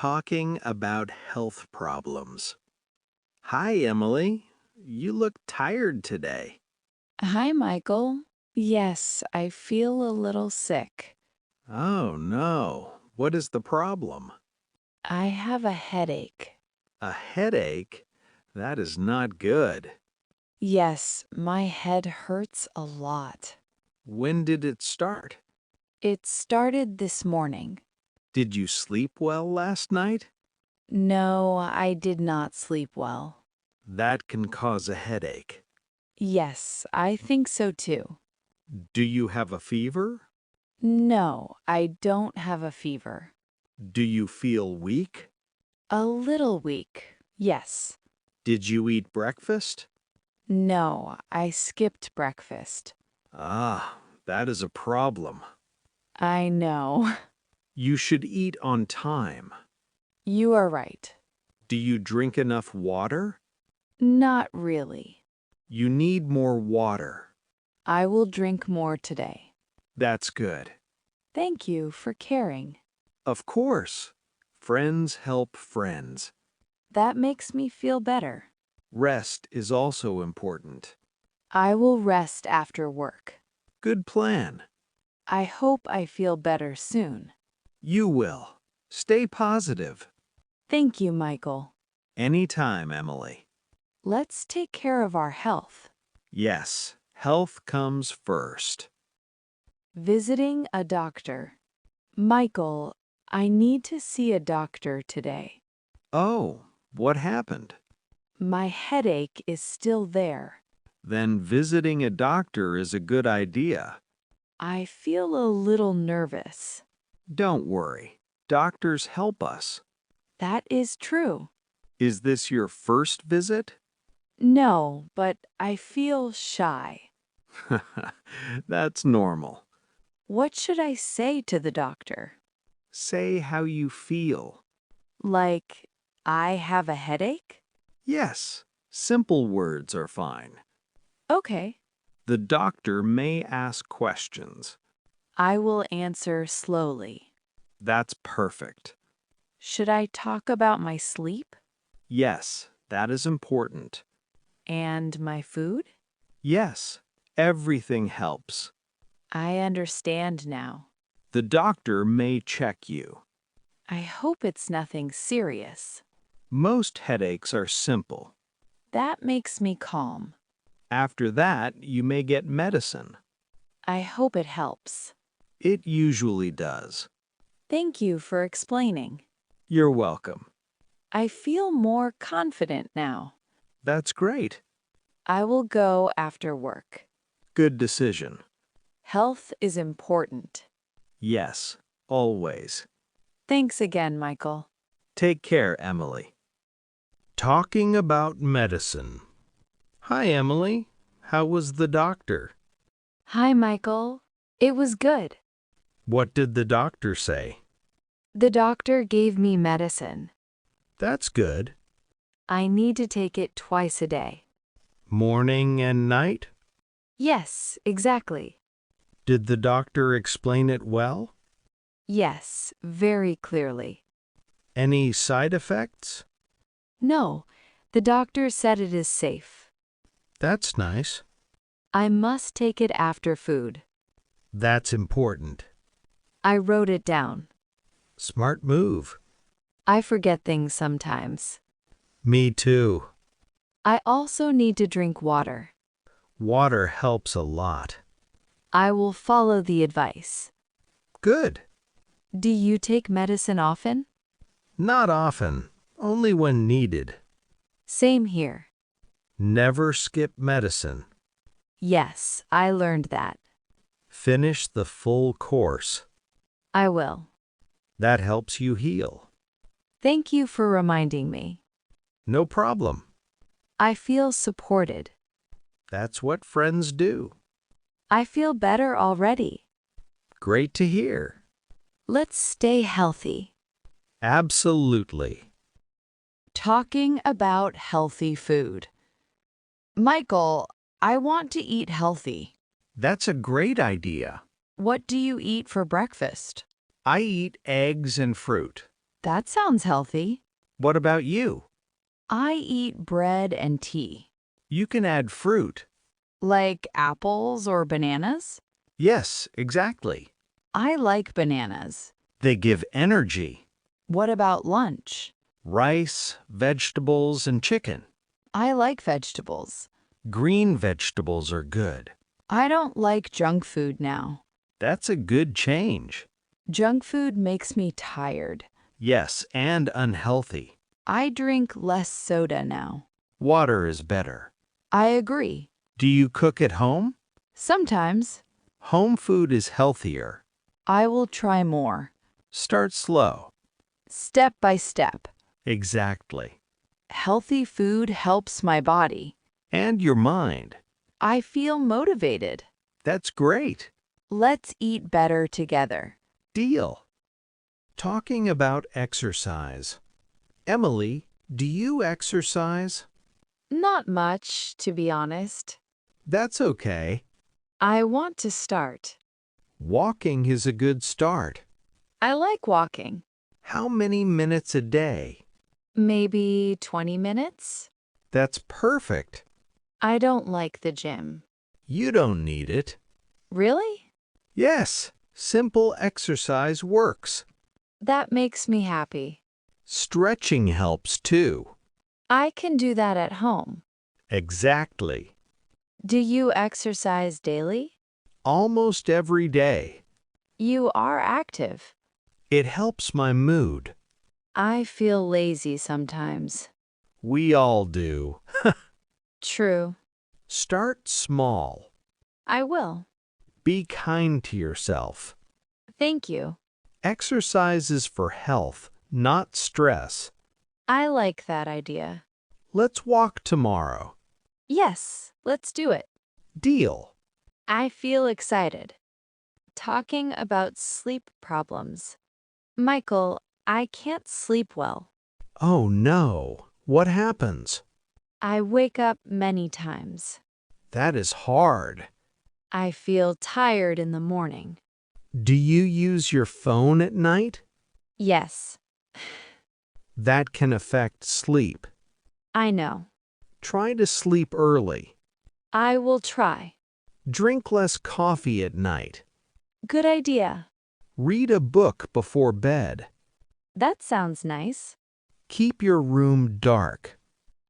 talking about health problems. Hi, Emily. You look tired today. Hi, Michael. Yes, I feel a little sick. Oh, no. What is the problem? I have a headache. A headache? That is not good. Yes, my head hurts a lot. When did it start? It started this morning. Did you sleep well last night? No, I did not sleep well. That can cause a headache. Yes, I think so too. Do you have a fever? No, I don't have a fever. Do you feel weak? A little weak, yes. Did you eat breakfast? No, I skipped breakfast. Ah, that is a problem. I know. You should eat on time. You are right. Do you drink enough water? Not really. You need more water. I will drink more today. That's good. Thank you for caring. Of course. Friends help friends. That makes me feel better. Rest is also important. I will rest after work. Good plan. I hope I feel better soon. You will. Stay positive. Thank you, Michael. Anytime, Emily. Let's take care of our health. Yes, health comes first. Visiting a doctor. Michael, I need to see a doctor today. Oh, what happened? My headache is still there. Then visiting a doctor is a good idea. I feel a little nervous. Don't worry. Doctors help us. That is true. Is this your first visit? No, but I feel shy. That's normal. What should I say to the doctor? Say how you feel. Like, I have a headache? Yes, simple words are fine. Okay. The doctor may ask questions. I will answer slowly. That's perfect. Should I talk about my sleep Yes, that is important. and my food? Yes, everything helps. I understand now. The doctor may check you. I hope it's nothing serious. Most headaches are simple. That makes me calm. After that, you may get medicine. I hope it helps. It usually does. Thank you for explaining. You're welcome. I feel more confident now. That's great. I will go after work. Good decision. Health is important. Yes, always. Thanks again, Michael. Take care, Emily. Talking about medicine. Hi, Emily. How was the doctor? Hi, Michael. It was good. What did the doctor say? The doctor gave me medicine. That's good. I need to take it twice a day. Morning and night? Yes, exactly. Did the doctor explain it well? Yes, very clearly. Any side effects? No, the doctor said it is safe. That's nice. I must take it after food. That's important. I wrote it down. Smart move. I forget things sometimes. Me too. I also need to drink water. Water helps a lot. I will follow the advice. Good. Do you take medicine often? Not often, only when needed. Same here. Never skip medicine. Yes, I learned that. Finish the full course. I will. That helps you heal. Thank you for reminding me. No problem. I feel supported. That's what friends do. I feel better already. Great to hear. Let's stay healthy. Absolutely. Talking about healthy food. Michael, I want to eat healthy. That's a great idea. What do you eat for breakfast? I eat eggs and fruit. That sounds healthy. What about you? I eat bread and tea. You can add fruit. Like apples or bananas? Yes, exactly. I like bananas. They give energy. What about lunch? Rice, vegetables, and chicken. I like vegetables. Green vegetables are good. I don't like junk food now. That's a good change. Junk food makes me tired. Yes, and unhealthy. I drink less soda now. Water is better. I agree. Do you cook at home? Sometimes. Home food is healthier. I will try more. Start slow. Step by step. Exactly. Healthy food helps my body. And your mind. I feel motivated. That's great. Let's eat better together. Deal. Talking about exercise. Emily, do you exercise? Not much, to be honest. That's okay. I want to start. Walking is a good start. I like walking. How many minutes a day? Maybe 20 minutes? That's perfect. I don't like the gym. You don't need it. Really? Yes, simple exercise works. That makes me happy. Stretching helps too. I can do that at home. Exactly. Do you exercise daily? Almost every day. You are active. It helps my mood. I feel lazy sometimes. We all do. True. Start small. I will. Be kind to yourself. Thank you. Exercise is for health, not stress. I like that idea. Let's walk tomorrow. Yes, let's do it. Deal. I feel excited. Talking about sleep problems. Michael, I can't sleep well. Oh no. What happens? I wake up many times. That is hard. I feel tired in the morning. Do you use your phone at night? Yes, That can affect sleep. I know. Try to sleep early. I will try. Drink less coffee at night. Good idea. Read a book before bed. That sounds nice. Keep your room dark.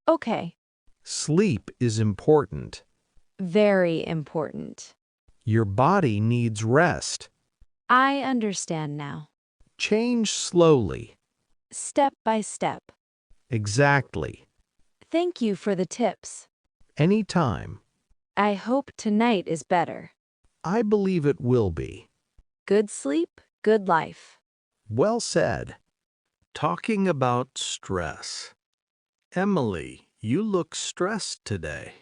Okay, Sleep is important. very important. Your body needs rest. I understand now. Change slowly. Step by step. Exactly. Thank you for the tips. Anytime. I hope tonight is better. I believe it will be. Good sleep, good life. Well said. Talking about stress. Emily, you look stressed today.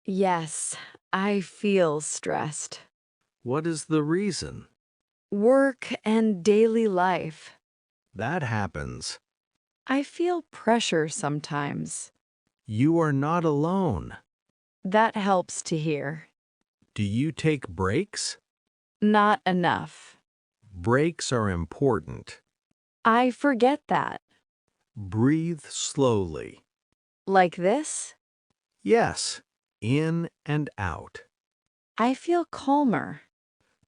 Yes, I feel stressed. What is the reason? Work and daily life. That happens. I feel pressure sometimes. You are not alone. That helps to hear. Do you take breaks? Not enough. Breaks are important. I forget that. Breathe slowly. Like this, Yes, in and out. I feel calmer.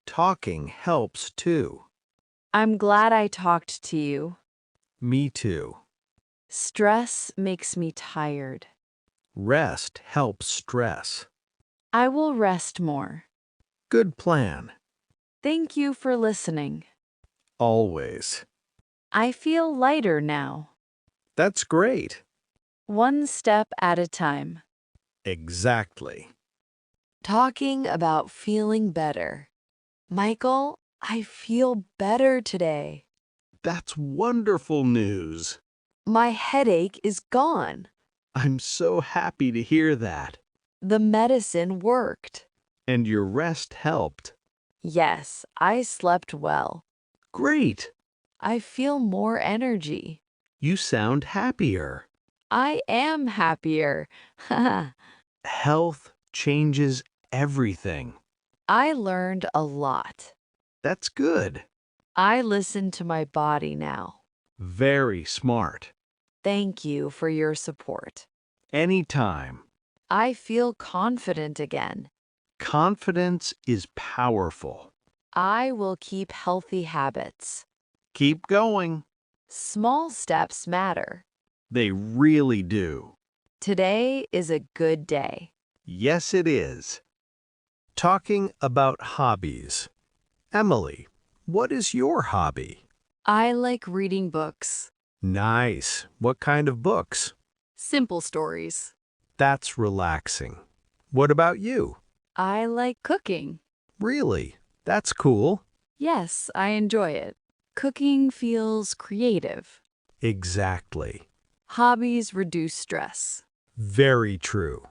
Talking helps too. I'm glad I talked to you. Me too. Stress makes me tired. Rest helps stress. I will rest more. Good plan. Thank you for listening. Always. I feel lighter now. That's great. One step at a time. Exactly. Talking about feeling better. Michael, I feel better today. That's wonderful news. My headache is gone. I'm so happy to hear that. The medicine worked. And your rest helped. Yes, I slept well. Great. I feel more energy. You sound happier. I am happier. Health changes everything. I learned a lot. That's good. I listen to my body now. Very smart. Thank you for your support. Anytime. I feel confident again. Confidence is powerful. I will keep healthy habits. Keep going. Small steps matter. They really do. Today is a good day. Yes, it is. Talking about hobbies. Emily, what is your hobby? I like reading books. Nice. What kind of books? Simple stories. That's relaxing. What about you? I like cooking. Really? That's cool. Yes, I enjoy it. Cooking feels creative. Exactly. Hobbies reduce stress. Very true.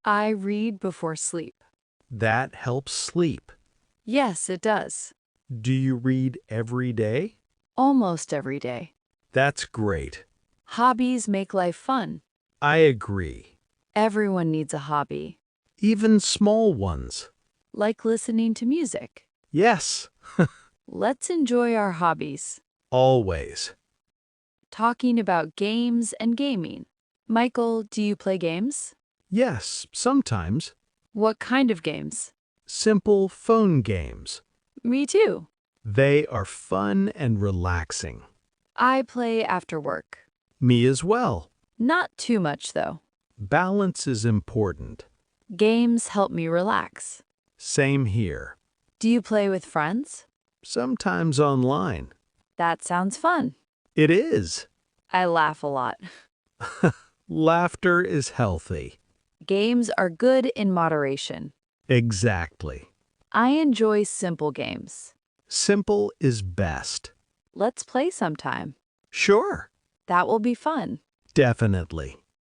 I read before sleep. That helps sleep. Yes, it does. Do you read every day? Almost every day. That's great. Hobbies make life fun. I agree. Everyone needs a hobby, Even small ones. like listening to music. Yes, Let's enjoy our hobbies. always. Talking about games and gaming. Michael, do you play games? Yes, sometimes. What kind of games? Simple phone games. Me too. They are fun and relaxing. I play after work. Me as well. Not too much, though. Balance is important. Games help me relax. Same here. Do you play with friends? Sometimes online. That sounds fun. It is. I laugh a lot. Laughter is healthy. Games are good in moderation. Exactly. I enjoy simple games. Simple is best. Let's play sometime. Sure. That will be fun. Definitely.